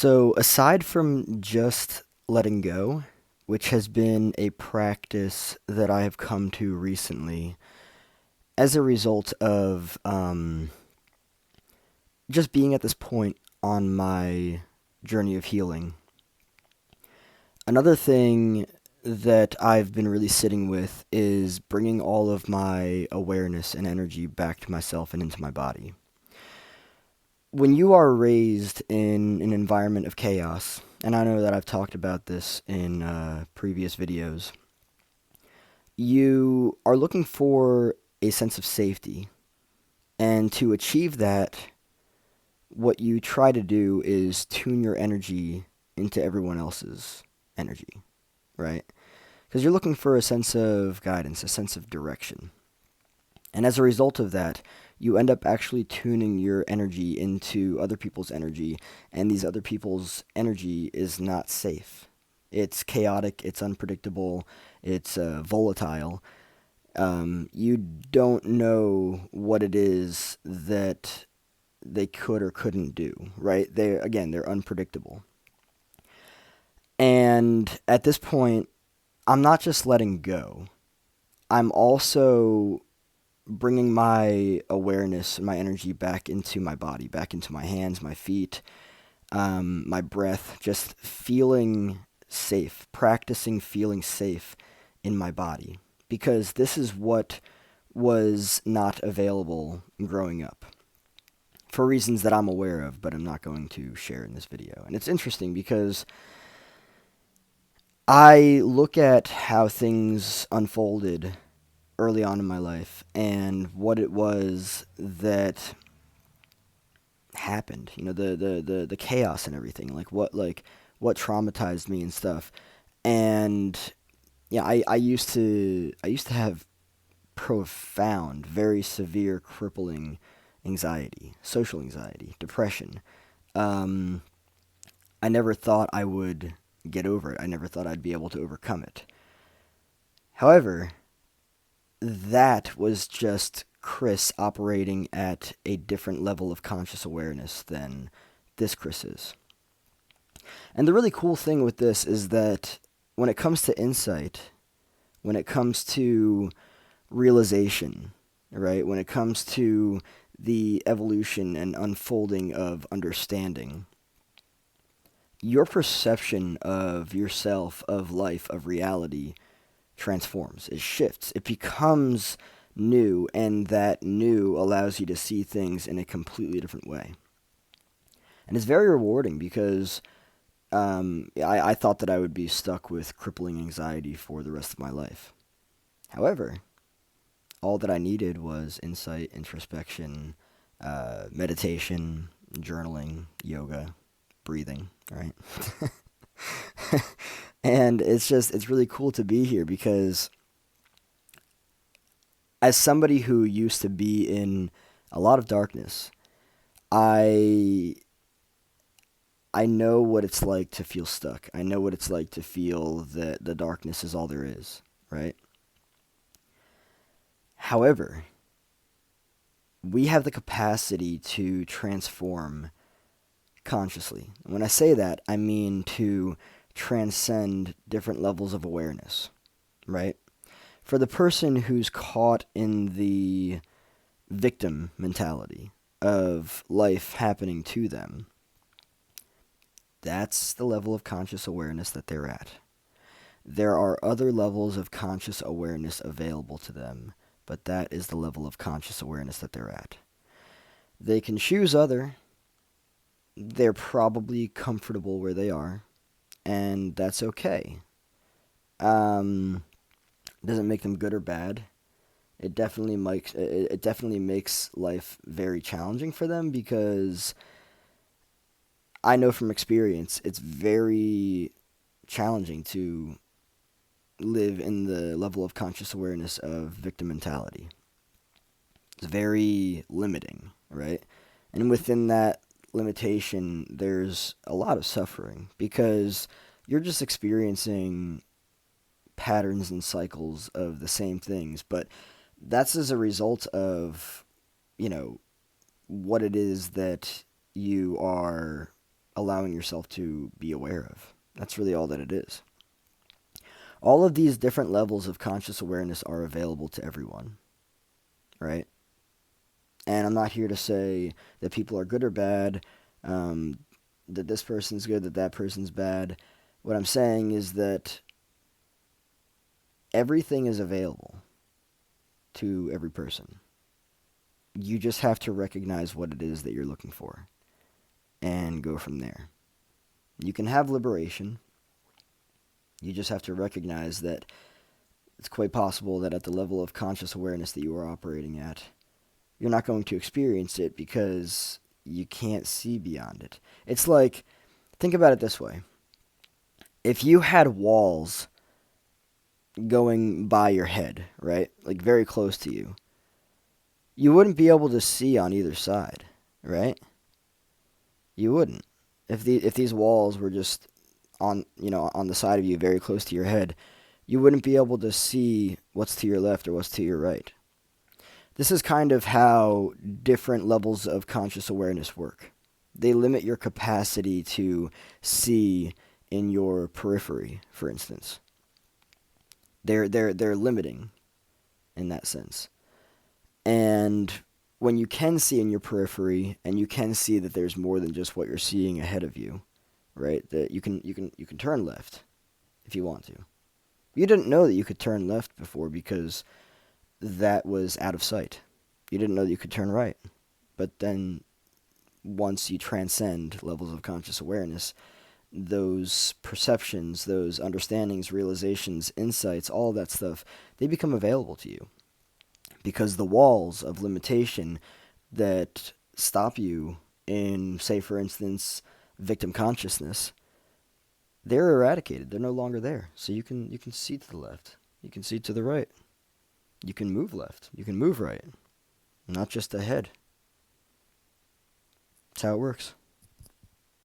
So, aside from just letting go, which has been a practice that I have come to recently as a result of just being at this point on my journey of healing, another thing that I've been really sitting with is bringing all of my awareness and energy back to myself and into my body. When you are raised in an environment of chaos, and I know that I've talked about this in previous videos, you are looking for a sense of safety. And to achieve that, what you try to do is tune your energy into everyone else's energy, right? Because you're looking for a sense of guidance, a sense of direction. And as a result of that, you end up actually tuning your energy into other people's energy, and these other people's energy is not safe. It's chaotic, it's unpredictable, it's volatile. You don't know what it is that they could or couldn't do, right? They're unpredictable. And at this point, I'm not just letting go. I'm also bringing my awareness and my energy back into my body, back into my hands, my feet, my breath, just feeling safe, practicing feeling safe in my body. Because this is what was not available growing up for reasons that I'm aware of, but I'm not going to share in this video. And it's interesting because I look at how things unfolded early on in my life and what it was that happened, the chaos and everything, what traumatized me and stuff. And yeah, I used to have profound, very severe, crippling anxiety, social anxiety, depression. Um, I never thought I would get over it. I never thought I'd be able to overcome it. However, that was just Chris operating at a different level of conscious awareness than this Chris is. And the really cool thing with this is that when it comes to insight, when it comes to realization, right? When it comes to the evolution and unfolding of understanding, your perception of yourself, of life, of reality transforms. It shifts. It becomes new, and that new allows you to see things in a completely different way. And it's very rewarding because I thought that I would be stuck with crippling anxiety for the rest of my life. However, all that I needed was insight, introspection, meditation, journaling, yoga, breathing, right? And it's really cool to be here because as somebody who used to be in a lot of darkness, I I know what it's like to feel stuck. I know what it's like to feel that the darkness is all there is, right? However, we have the capacity to transform consciously. When I say that, I mean to transcend different levels of awareness, right? For the person who's caught in the victim mentality of life happening to them, that's the level of conscious awareness that they're at. There are other levels of conscious awareness available to them, but that is the level of conscious awareness that they're at. They can choose other. They're probably comfortable where they are, and that's okay. Um, doesn't make them good or bad. It definitely makes life very challenging for them because I know from experience it's very challenging to live in the level of conscious awareness of victim mentality. It's very limiting, right? And within that limitation, there's a lot of suffering because you're just experiencing patterns and cycles of the same things, but that's as a result of, you know, what it is that you are allowing yourself to be aware of. That's really all that it is. All of these different levels of conscious awareness are available to everyone, right? And I'm not here to say that people are good or bad, that this person's good, that that person's bad. What I'm saying is that everything is available to every person. You just have to recognize what it is that you're looking for and go from there. You can have liberation. You just have to recognize that it's quite possible that at the level of conscious awareness that you are operating at, you're not going to experience it because you can't see beyond it. It's like, think about it this way. If you had walls going by your head, right? Like very close to you, you wouldn't be able to see on either side, right? You wouldn't. If these walls were just on the side of you very close to your head, you wouldn't be able to see what's to your left or what's to your right. This is kind of how different levels of conscious awareness work. They limit your capacity to see in your periphery, for instance. They're limiting in that sense. And when you can see in your periphery and you can see that there's more than just what you're seeing ahead of you, right? That you can turn left if you want to. You didn't know that you could turn left before because that was out of sight. You didn't know that you could turn right. But then once you transcend levels of conscious awareness, those perceptions, those understandings, realizations, insights, all that stuff, they become available to you. Because the walls of limitation that stop you in, say, for instance, victim consciousness, they're eradicated. They're no longer there. So you can see to the left. You can see to the right. You can move left. You can move right. Not just ahead. That's how it works.